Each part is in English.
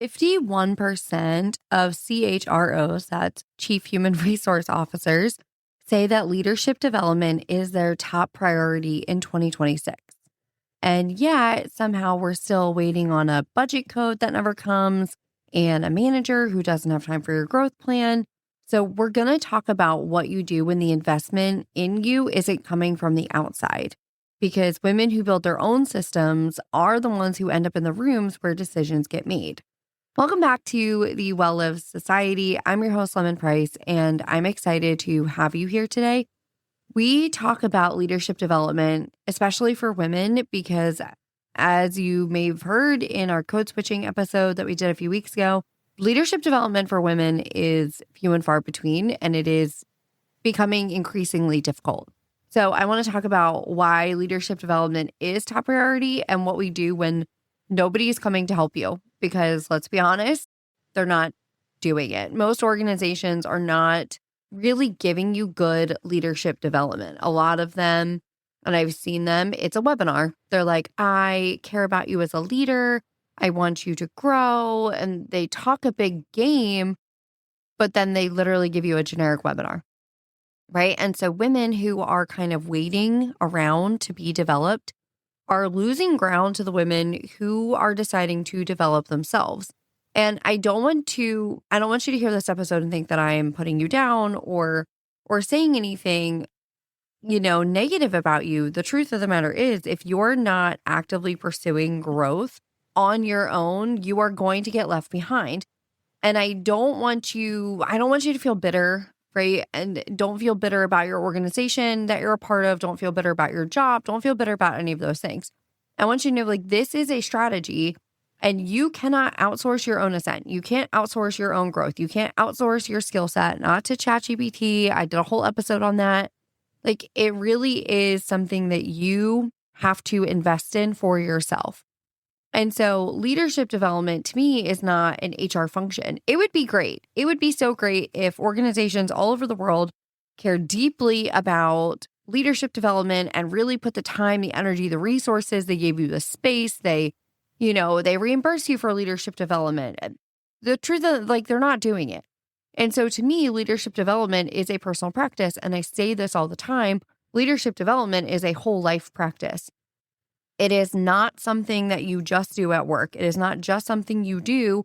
51% of CHROs, that's Chief Human Resource Officers, say that leadership development is their top priority in 2026. And yet, somehow we're still waiting on a budget code that never comes and a manager who doesn't have time for your growth plan. So we're going to talk about what you do when the investment in you isn't coming from the outside. Because women who build their own systems are the ones who end up in the rooms where decisions get made. Welcome back to the Well-Lived Society. I'm your host, Lemon Price, and I'm excited to have you here today. We talk about leadership development, especially for women, because as you may have heard in our code switching episode that we did a few weeks ago, leadership development for women is few and far between, and it is becoming increasingly difficult. So I want to talk about why leadership development is top priority and what we do when nobody is coming to help you. Because let's be honest, they're not doing it. Most organizations are not really giving you good leadership development. A lot of them, and I've seen them, it's a webinar. They're like, I care about you as a leader. I want you to grow. And they talk a big game, but then they literally give you a generic webinar, right? And so women who are kind of waiting around to be developed are losing ground to the women who are deciding to develop themselves. And I don't want you to hear this episode and think that I am putting you down or saying anything, negative about you. The truth of the matter is, if you're not actively pursuing growth on your own, you are going to get left behind. And I don't want you to feel bitter, right? And don't feel bitter about your organization that you're a part of. Don't feel bitter about your job. Don't feel bitter about any of those things. I want you to know, this is a strategy, and you cannot outsource your own ascent. You can't outsource your own growth. You can't outsource your skill set, not to ChatGPT. I did a whole episode on that. It really is something that you have to invest in for yourself. And so leadership development to me is not an HR function. It would be great. It would be so great if organizations all over the world care deeply about leadership development and really put the time, the energy, the resources. They gave you the space. They reimburse you for leadership development. The truth is, they're not doing it. And so to me, leadership development is a personal practice. And I say this all the time. Leadership development is a whole life practice. It is not something that you just do at work. It is not just something you do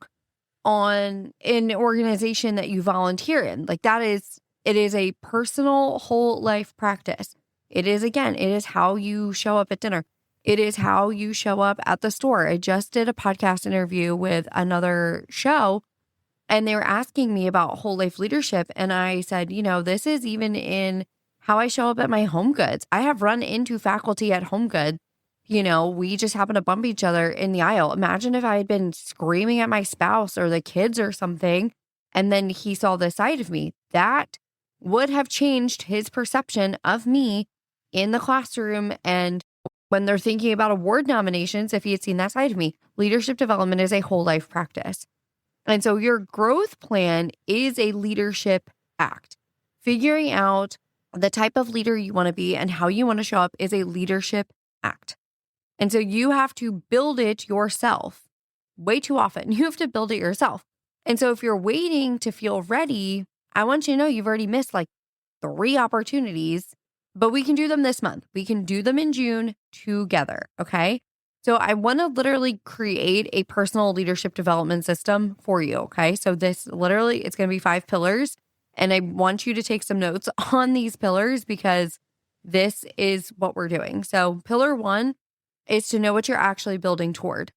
on an organization that you volunteer in. It is a personal whole life practice. It is how you show up at dinner. It is how you show up at the store. I just did a podcast interview with another show, and they were asking me about whole life leadership. And I said, this is even in how I show up at my Home Goods. I have run into faculty at Home Goods. We just happen to bump each other in the aisle. Imagine if I had been screaming at my spouse or the kids or something, and then he saw this side of me. That would have changed his perception of me in the classroom. And when they're thinking about award nominations, if he had seen that side of me, leadership development is a whole life practice. And so your growth plan is a leadership act. Figuring out the type of leader you want to be and how you want to show up is a leadership act. And so you have to build it yourself. Way too often, you have to build it yourself. And so if you're waiting to feel ready, I want you to know you've already missed 3 opportunities, but we can do them this month. We can do them in June together, okay? So I want to literally create a personal leadership development system for you, okay? So it's going to be 5 pillars, and I want you to take some notes on these pillars because this is what we're doing. So pillar 1 is to know what you're actually building toward.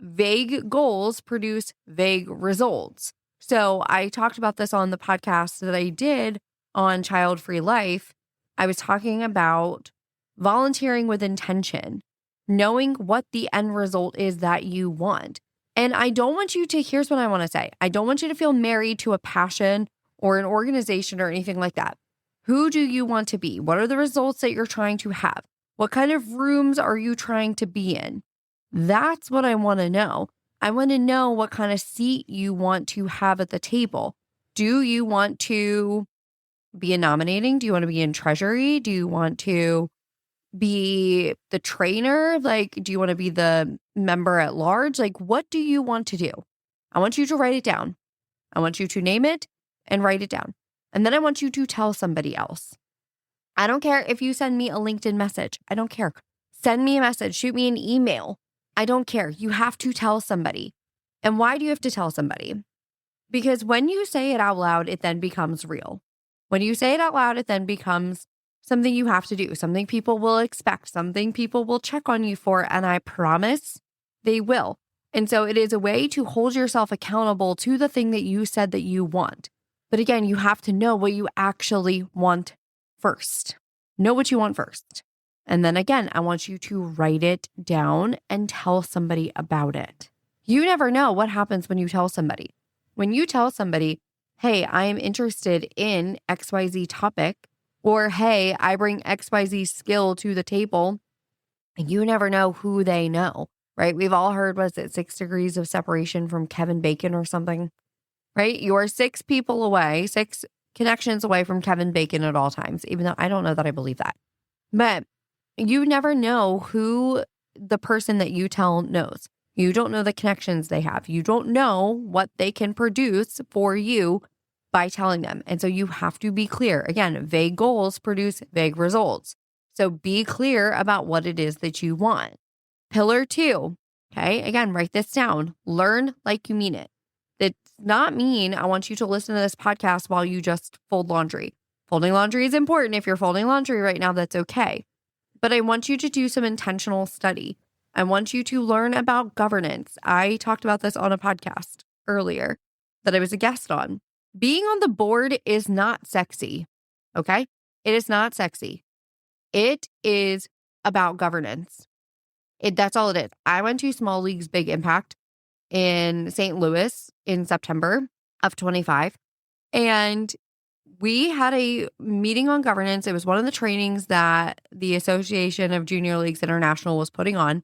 Vague goals produce vague results. So I talked about this on the podcast that I did on Child-Free Life. I was talking about volunteering with intention, knowing what the end result is that you want. And I don't want you to, here's what I want to say. I don't want you to feel married to a passion or an organization or anything like that. Who do you want to be? What are the results that you're trying to have? What kind of rooms are you trying to be in? That's what I want to know. I want to know what kind of seat you want to have at the table. Do you want to be in nominating? Do you want to be in treasury? Do you want to be the trainer? Do you want to be the member at large? What do you want to do? I want you to write it down. I want you to name it and write it down. And then I want you to tell somebody else. I don't care if you send me a LinkedIn message. I don't care. Send me a message. Shoot me an email. I don't care. You have to tell somebody. And why do you have to tell somebody? Because when you say it out loud, it then becomes real. When you say it out loud, it then becomes something you have to do, something people will expect, something people will check on you for. And I promise they will. And so it is a way to hold yourself accountable to the thing that you said that you want. But again, you have to know what you actually want first. Know what you want first. And then again, I want you to write it down and tell somebody about it. You never know what happens when you tell somebody. When you tell somebody, hey, I am interested in XYZ topic, or hey, I bring XYZ skill to the table, you never know who they know, right? We've all heard, was it 6 degrees of separation from Kevin Bacon or something, right? You are 6 people away, 6 connections away from Kevin Bacon at all times, even though I don't know that I believe that. But you never know who the person that you tell knows. You don't know the connections they have. You don't know what they can produce for you by telling them. And so you have to be clear. Again, vague goals produce vague results. So be clear about what it is that you want. Pillar 2, okay? Again, write this down. Learn like you mean it. It's not mean I want you to listen to this podcast while you just fold laundry. Folding laundry is important. If you're folding laundry right now, that's okay. But I want you to do some intentional study. I want you to learn about governance. I talked about this on a podcast earlier that I was a guest on. Being on the board is not sexy, okay? It is not sexy. It is about governance. That's all it is. I went to Small Leagues Big Impact in St. Louis in September of 25, and we had a meeting on governance. It was one of the trainings that the Association of Junior Leagues International was putting on.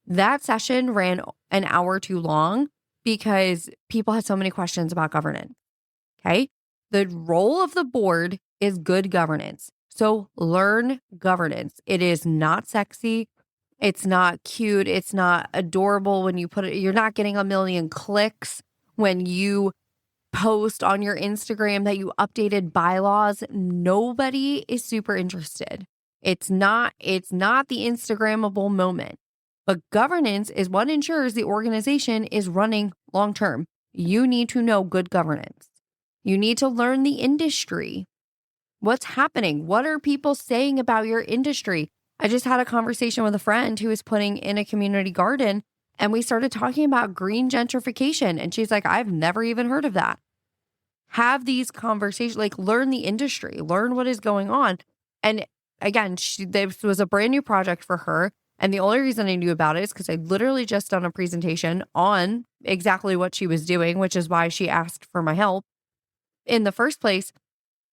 That session ran an hour too long because people had so many questions about governance. Okay. The role of the board is good governance. So learn governance. It is not sexy. It's not cute. It's not adorable when you put it. You're not getting a million clicks when you post on your Instagram that you updated bylaws. Nobody is super interested. It's not the Instagrammable moment. But governance is what ensures the organization is running long term. You need to know good governance. You need to learn the industry. What's happening? What are people saying about your industry? I just had a conversation with a friend who is putting in a community garden, and we started talking about green gentrification. And she's like, I've never even heard of that. Have these conversations, like learn the industry, learn what is going on. And again, this was a brand new project for her. And the only reason I knew about it is because I literally just done a presentation on exactly what she was doing, which is why she asked for my help in the first place.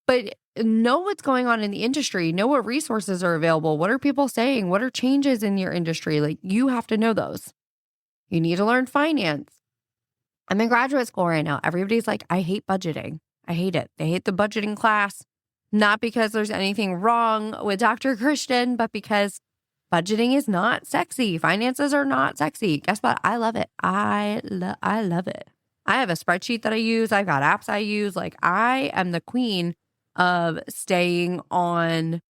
But know what's going on in the industry, know what resources are available. What are people saying? What are changes in your industry? Like, you have to know those. You need to learn finance. I'm in graduate school right now. Everybody's like, I hate budgeting. I hate it. They hate the budgeting class, not because there's anything wrong with Dr. Christian, but because budgeting is not sexy. Finances are not sexy. Guess what? I love it. I love it. I have a spreadsheet that I use. I've got apps I use. Like, I am the queen of staying on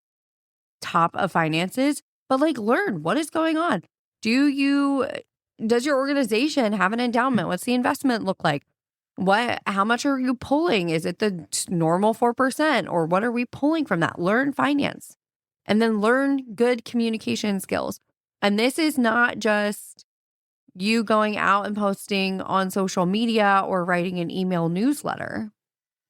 top of finances, but like, learn what is going on. Does your organization have an endowment? What's the investment look like? How much are you pulling? Is it the normal 4%, or what are we pulling from that? Learn finance. And then learn good communication skills. And this is not just you going out and posting on social media or writing an email newsletter.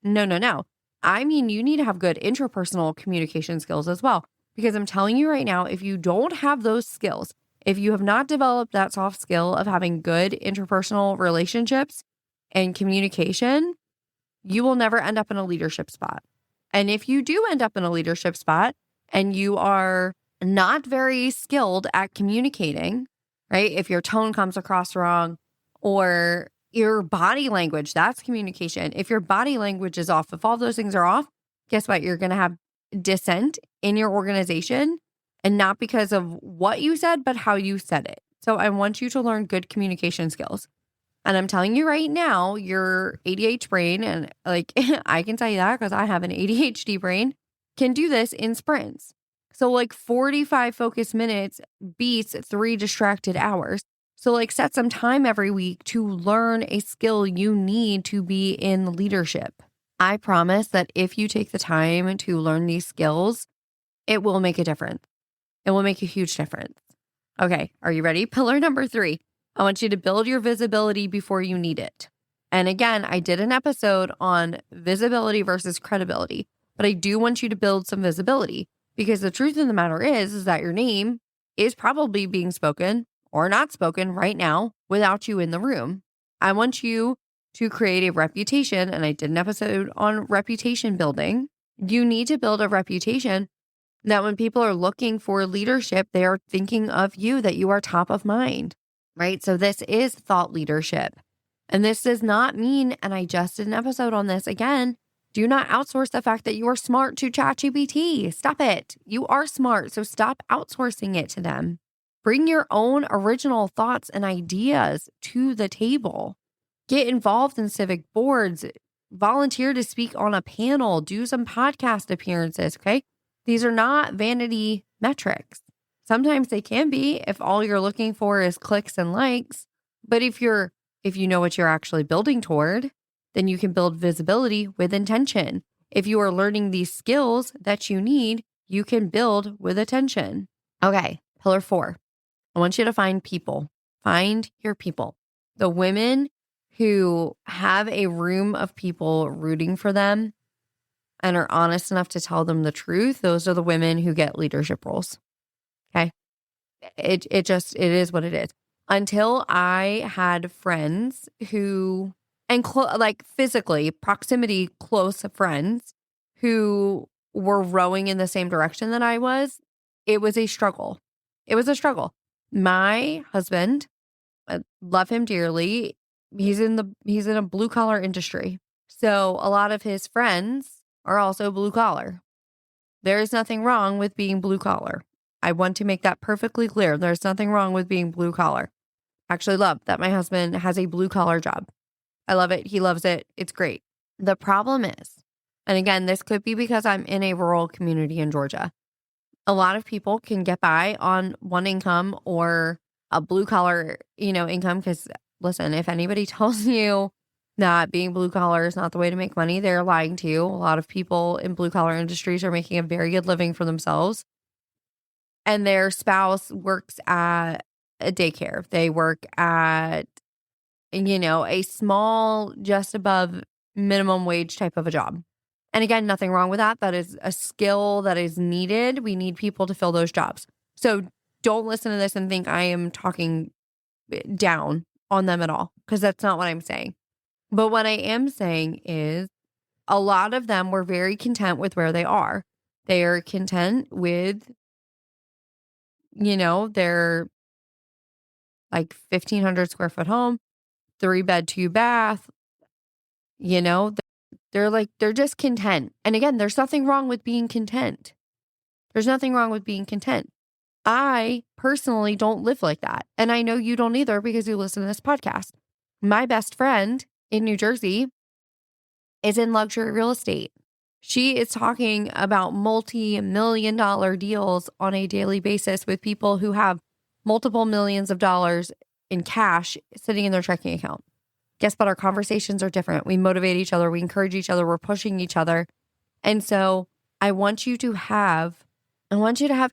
No. I mean, you need to have good interpersonal communication skills as well. Because I'm telling you right now, if you don't have those skills, if you have not developed that soft skill of having good interpersonal relationships and communication, you will never end up in a leadership spot. And if you do end up in a leadership spot, and you are not very skilled at communicating, right? If your tone comes across wrong, or your body language, that's communication. If your body language is off, if all those things are off, guess what? You're going to have dissent in your organization, and not because of what you said, but how you said it. So I want you to learn good communication skills. And I'm telling you right now, your ADHD brain, and like I can tell you that because I have an ADHD brain, can do this in sprints. So like 45 focus minutes beats 3 distracted hours. So like set some time every week to learn a skill you need to be in leadership. I promise that if you take the time to learn these skills, it will make a difference. It will make a huge difference. Okay, are you ready? Pillar number 3. I want you to build your visibility before you need it. And again, I did an episode on visibility versus credibility, but I do want you to build some visibility because the truth of the matter is that your name is probably being spoken or not spoken right now without you in the room. I want you to create a reputation, and I did an episode on reputation building. You need to build a reputation that when people are looking for leadership, they are thinking of you, that you are top of mind. Right? So this is thought leadership. And this does not mean, and I just did an episode on this again, do not outsource the fact that you are smart to ChatGPT. Stop it. You are smart, so stop outsourcing it to them. Bring your own original thoughts and ideas to the table. Get involved in civic boards. Volunteer to speak on a panel. Do some podcast appearances, okay? These are not vanity metrics. Sometimes they can be if all you're looking for is clicks and likes. But if you know what you're actually building toward, then you can build visibility with intention. If you are learning these skills that you need, you can build with attention. Okay, pillar 4. I want you to find people. Find your people. The women who have a room of people rooting for them and are honest enough to tell them the truth, those are the women who get leadership roles. Okay. It is what it is. Until I had friends who, and like physically, proximity, close friends who were rowing in the same direction that I was, it was a struggle. It was a struggle. My husband, I love him dearly. He's in a blue collar industry. So a lot of his friends are also blue collar. There is nothing wrong with being blue collar. I want to make that perfectly clear. There's nothing wrong with being blue collar. I actually love that my husband has a blue collar job. I love it. He loves it. It's great. The problem is, and again, this could be because I'm in a rural community in Georgia. A lot of people can get by on one income or a blue collar, income. Because listen, if anybody tells you that being blue collar is not the way to make money, they're lying to you. A lot of people in blue collar industries are making a very good living for themselves. And their spouse works at a daycare. They work at, a small, just above minimum wage type of a job. And again, nothing wrong with that. That is a skill that is needed. We need people to fill those jobs. So don't listen to this and think I am talking down on them at all, because that's not what I'm saying. But what I am saying is a lot of them were very content with where they are. They are content with, their like 1,500 square foot home, 3-bed, 2-bath, they're just content. And again, there's nothing wrong with being content. There's nothing wrong with being content. I personally don't live like that. And I know you don't either because you listen to this podcast. My best friend in New Jersey is in luxury real estate. She is talking about multi-million-dollar deals on a daily basis with people who have multiple millions of dollars in cash sitting in their checking account. Guess what? Our conversations are different. We motivate each other. We encourage each other. We're pushing each other. And so I want you to have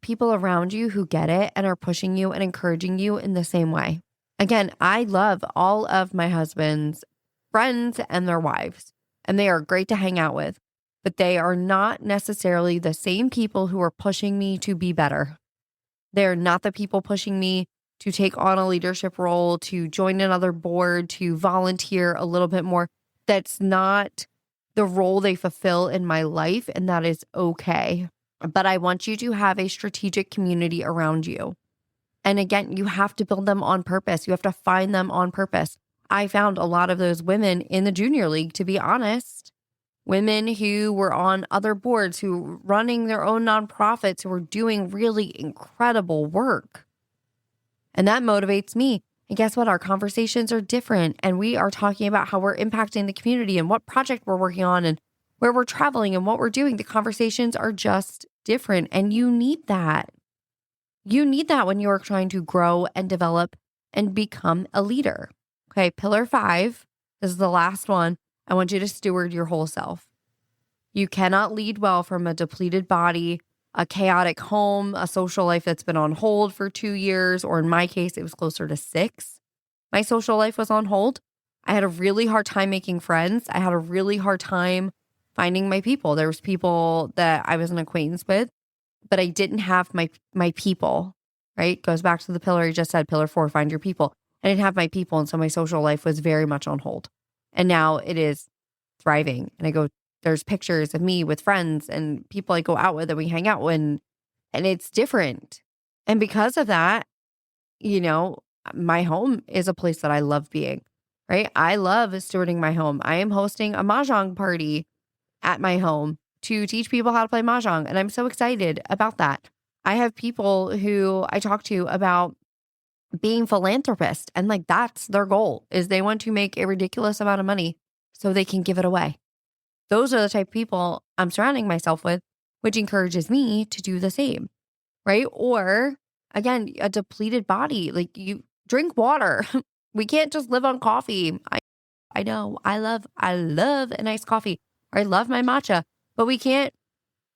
people around you who get it and are pushing you and encouraging you in the same way. Again, I love all of my husband's friends and their wives, and they are great to hang out with, but they are not necessarily the same people who are pushing me to be better. They're not the people pushing me to take on a leadership role, to join another board, to volunteer a little bit more. That's not the role they fulfill in my life, and that is okay. But I want you to have a strategic community around you. And again, you have to build them on purpose. You have to find them on purpose. I found a lot of those women in the junior league, to be honest. Women who were on other boards, who were running their own nonprofits, who were doing really incredible work. And that motivates me. And guess what? Our conversations are different. And we are talking about how we're impacting the community and what project we're working on and where we're traveling and what we're doing. The conversations are just different. And you need that. You need that when you're trying to grow and develop and become a leader. Okay, pillar 5, this is the last one. I want you to steward your whole self. You cannot lead well from a depleted body, a chaotic home, a social life that's been on hold for 2 years, or in my case, it was closer to 6. My social life was on hold. I had a really hard time making friends. I had a really hard time finding my people. There was people that I was an acquaintance with, but I didn't have my people, right? Goes back to the pillar you just said, pillar 4, find your people. I didn't have my people, and so my social life was very much on hold. And now it is thriving. And there's pictures of me with friends and people I go out with that we hang out with, and it's different. And because of that, my home is a place that I love being, right? I love stewarding my home. I am hosting a mahjong party at my home to teach people how to play mahjong. And I'm so excited about that. I have people who I talk to about being philanthropists, and that's their goal, is they want to make a ridiculous amount of money so they can give it away. Those are the type of people I'm surrounding myself with, which encourages me to do the same, right? Or again, a depleted body, you drink water. We can't just live on coffee. I know I love a nice coffee, or I love my matcha, but we can't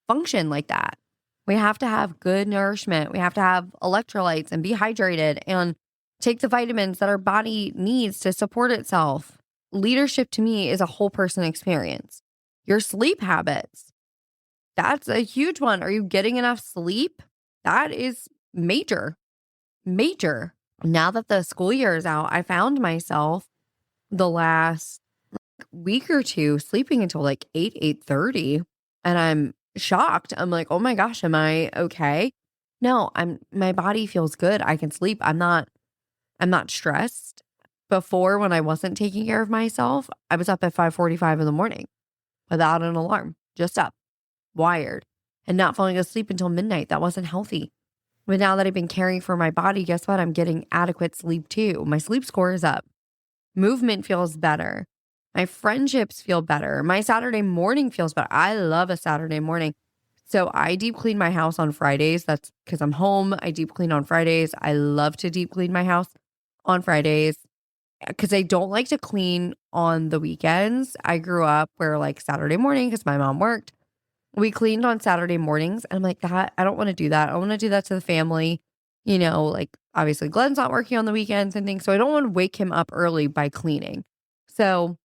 function like that. We have to have good nourishment. We have to have electrolytes and be hydrated and take the vitamins that our body needs to support itself. Leadership to me is a whole person experience. Your sleep habits, that's a huge one. Are you getting enough sleep? That is major. Now that the school year is out, I found myself the last week or two sleeping until 8:30, and I'm shocked. I'm like, oh my gosh, am I okay? No, my body feels good. I can sleep. I'm not stressed. Before, when I wasn't taking care of myself, I was up at 5:45 in the morning without an alarm, just up, wired, and not falling asleep until midnight. That wasn't healthy. But now that I've been caring for my body, guess what? I'm getting adequate sleep too. My sleep score is up. Movement feels better. My friendships feel better. My Saturday morning feels better. I love a Saturday morning. So I deep clean my house on Fridays. That's because I'm home. I deep clean on Fridays. I love to deep clean my house on Fridays because I don't like to clean on the weekends. I grew up where Saturday morning, because my mom worked, we cleaned on Saturday mornings. And I'm like, that, I don't want to do that. I want to do that to the family. Obviously Glenn's not working on the weekends and things. So I don't want to wake him up early by cleaning. So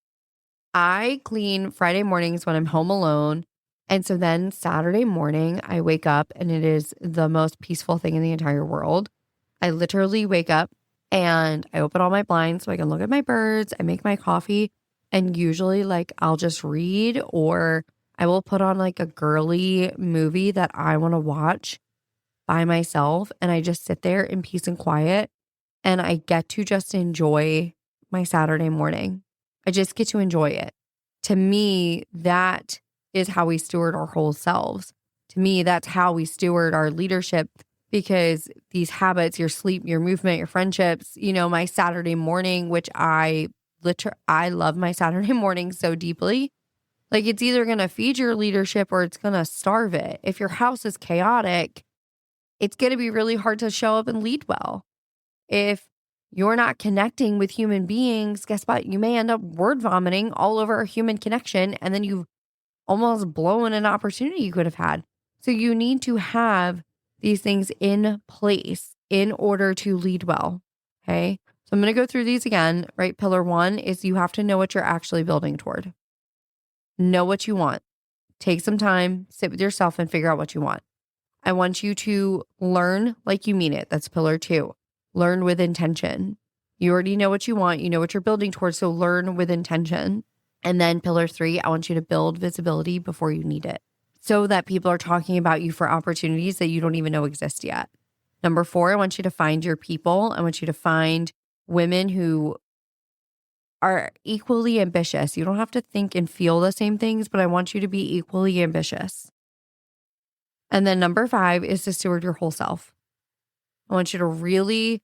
I clean Friday mornings when I'm home alone. And so then Saturday morning, I wake up and it is the most peaceful thing in the entire world. I literally wake up and I open all my blinds so I can look at my birds. I make my coffee, and usually I'll just read, or I will put on a girly movie that I want to watch by myself. And I just sit there in peace and quiet, and I get to just enjoy my Saturday morning. I just get to enjoy it. To me, that is how we steward our whole selves. To me, that's how we steward our leadership, because these habits, your sleep, your movement, your friendships, my Saturday morning, which I love my Saturday morning so deeply. It's either going to feed your leadership or it's going to starve it. If your house is chaotic, it's going to be really hard to show up and lead well. If you're not connecting with human beings, guess what? You may end up word vomiting all over a human connection, and then you've almost blown an opportunity you could have had. So you need to have these things in place in order to lead well. Okay. So I'm going to go through these again, right? Pillar 1 is you have to know what you're actually building toward. Know what you want. Take some time, sit with yourself and figure out what you want. I want you to learn like you mean it. That's pillar 2. Learn with intention. You already know what you want. You know what you're building towards. So learn with intention. And then pillar 3, I want you to build visibility before you need it, so that people are talking about you for opportunities that you don't even know exist yet. Number 4, I want you to find your people. I want you to find women who are equally ambitious. You don't have to think and feel the same things, but I want you to be equally ambitious. And then number 5 is to steward your whole self. I want you to really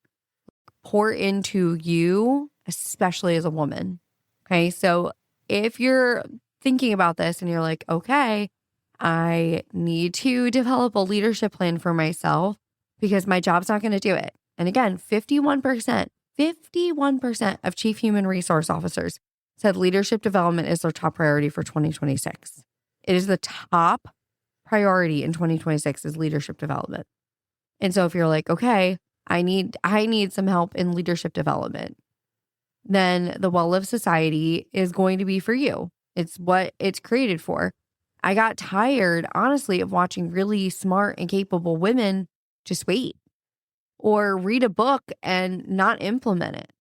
pour into you, especially as a woman. Okay. So if you're thinking about this and you're like, okay, I need to develop a leadership plan for myself because my job's not going to do it. And again, 51% of chief human resource officers said leadership development is their top priority for 2026. It is the top priority in 2026 is leadership development. And so if you're like, okay, I need some help in leadership development, then the Well-Lived Society is going to be for you. It's what it's created for. I got tired, honestly, of watching really smart and capable women just wait or read a book and not implement it.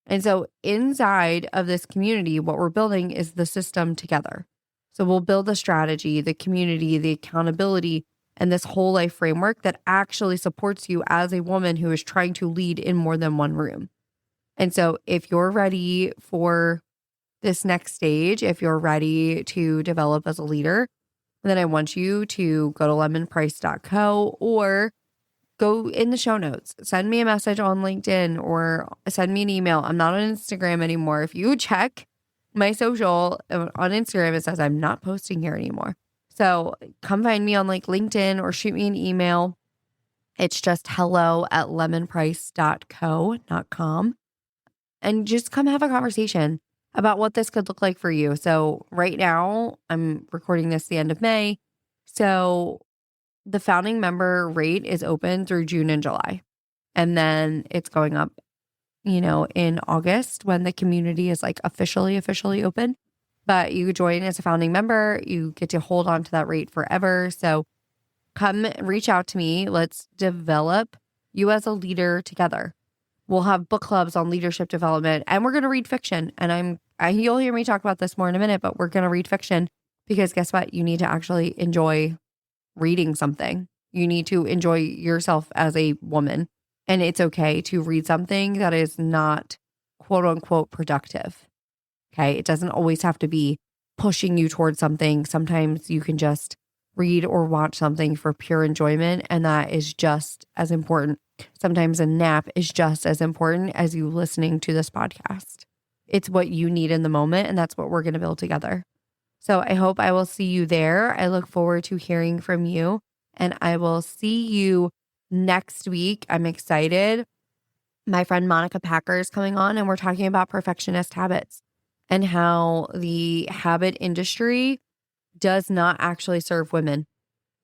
And so inside of this community, what we're building is the system together. So we'll build the strategy, the community, the accountability, and this whole life framework that actually supports you as a woman who is trying to lead in more than one room. And so if you're ready for this next stage, if you're ready to develop as a leader, then I want you to go to lemonprice.co or go in the show notes. Send me a message on LinkedIn or send me an email. I'm not on Instagram anymore. If you check my social on Instagram, it says I'm not posting here anymore. So come find me on like LinkedIn or shoot me an email. It's just hello@lemonprice.co.com. And just come have a conversation about what this could look like for you. So right now, I'm recording this the end of May. So the founding member rate is open through June and July. And then it's going up, in August when the community is like officially open. But you join as a founding member, you get to hold on to that rate forever. So come reach out to me. Let's develop you as a leader together. We'll have book clubs on leadership development, and we're going to read fiction. And you'll hear me talk about this more in a minute, but we're going to read fiction because guess what? You need to actually enjoy reading something. You need to enjoy yourself as a woman. And it's okay to read something that is not quote unquote productive. Okay. It doesn't always have to be pushing you towards something. Sometimes you can just read or watch something for pure enjoyment, and that is just as important. Sometimes a nap is just as important as you listening to this podcast. It's what you need in the moment, and that's what we're going to build together. So I hope I will see you there. I look forward to hearing from you, and I will see you next week. I'm excited. My friend Monica Packer is coming on, and we're talking about perfectionist habits and how the habit industry does not actually serve women.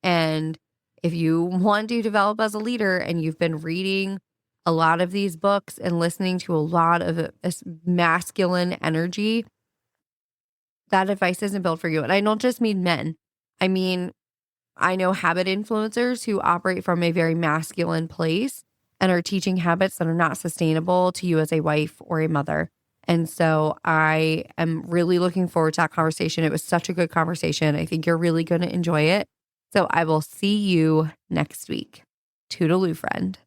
And if you want to develop as a leader and you've been reading a lot of these books and listening to a lot of this masculine energy, that advice isn't built for you. And I don't just mean men. I mean, I know habit influencers who operate from a very masculine place and are teaching habits that are not sustainable to you as a wife or a mother. And so I am really looking forward to that conversation. It was such a good conversation. I think you're really going to enjoy it. So I will see you next week. Toodaloo, friend.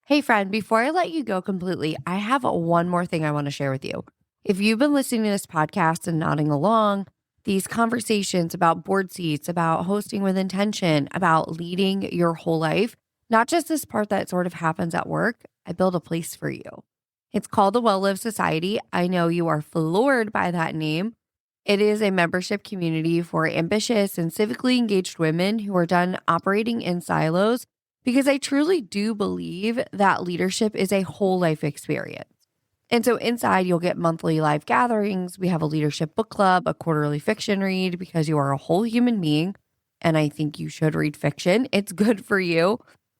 Hey, friend, before I let you go completely, I have one more thing I want to share with you. If you've been listening to this podcast and nodding along, these conversations about board seats, about hosting with intention, about leading your whole life, not just this part that sort of happens at work, I build a place for you. It's called the Well-Lived Society. I know you are floored by that name. It is a membership community for ambitious and civically engaged women who are done operating in silos, because I truly do believe that leadership is a whole life experience. And so inside, you'll get monthly live gatherings. We have a leadership book club, a quarterly fiction read, because you are a whole human being, and I think you should read fiction. It's good for you.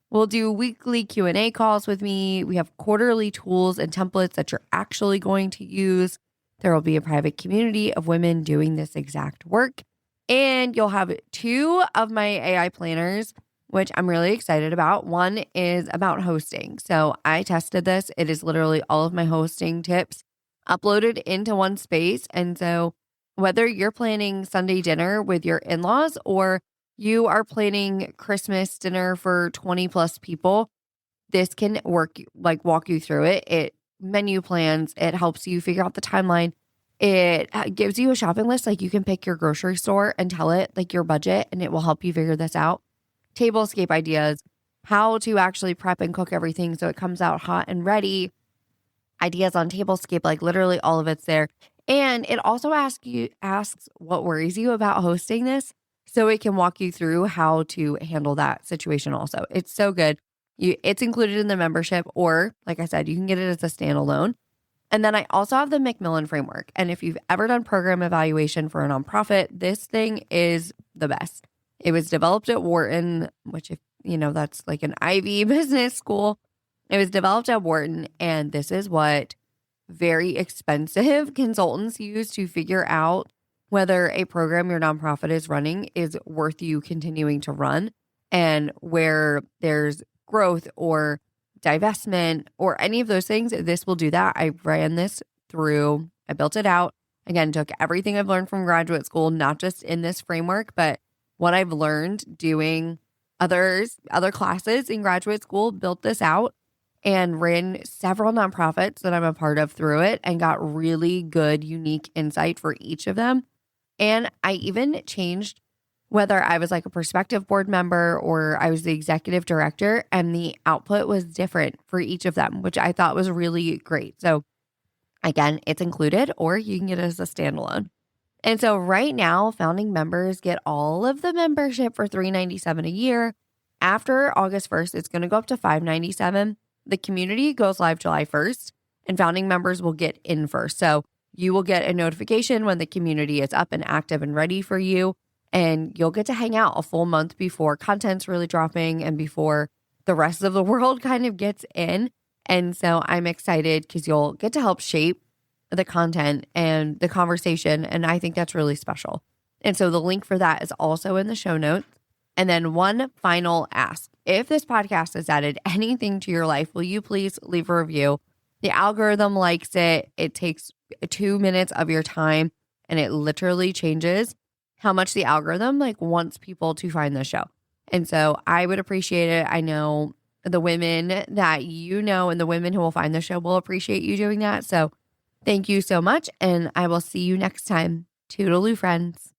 We'll do weekly Q&A calls with me. We have quarterly tools and templates that you're actually going to use. There will be a private community of women doing this exact work. And you'll have 2 of my AI planners, which I'm really excited about. One is about hosting. So I tested this. It is literally all of my hosting tips uploaded into one space. And so whether you're planning Sunday dinner with your in-laws or you are planning Christmas dinner for 20 plus people, this can walk you through it. It menu plans. It helps you figure out the timeline. It gives you a shopping list. Like you can pick your grocery store and tell it like your budget, and it will help you figure this out. Tablescape ideas, how to actually prep and cook everything so it comes out hot and ready, ideas on tablescape, like literally all of it's there. And it also asks what worries you about hosting this so it can walk you through how to handle that situation also. It's so good. It's included in the membership, or like I said, you can get it as a standalone. And then I also have the Macmillan framework. And if you've ever done program evaluation for a nonprofit, this thing is the best. It was developed at Wharton, which, if you know, that's like an Ivy business school. It was developed at Wharton, and this is what very expensive consultants use to figure out whether a program your nonprofit is running is worth you continuing to run, and where there's growth or divestment or any of those things. This will do that. I ran this through, I built it out. Again, took everything I've learned from graduate school, not just in this framework, but what I've learned doing other classes in graduate school, built this out and ran several nonprofits that I'm a part of through it and got really good, unique insight for each of them. And I even changed whether I was like a prospective board member or I was the executive director, and the output was different for each of them, which I thought was really great. So again, it's included, or you can get it as a standalone. And so right now, founding members get all of the membership for $397 a year. After August 1st, it's going to go up to $597. The community goes live July 1st, and founding members will get in first. So you will get a notification when the community is up and active and ready for you, and you'll get to hang out a full month before content's really dropping and before the rest of the world kind of gets in. And so I'm excited because you'll get to help shape the content and the conversation, and I think that's really special. And so the link for that is also in the show notes. And then one final ask. If this podcast has added anything to your life, will you please leave a review? The algorithm likes it. It takes 2 minutes of your time, and it literally changes how much the algorithm wants people to find the show. And so I would appreciate it. I know the women that you know and the women who will find the show will appreciate you doing that. So thank you so much, and I will see you next time. Toodaloo, friends.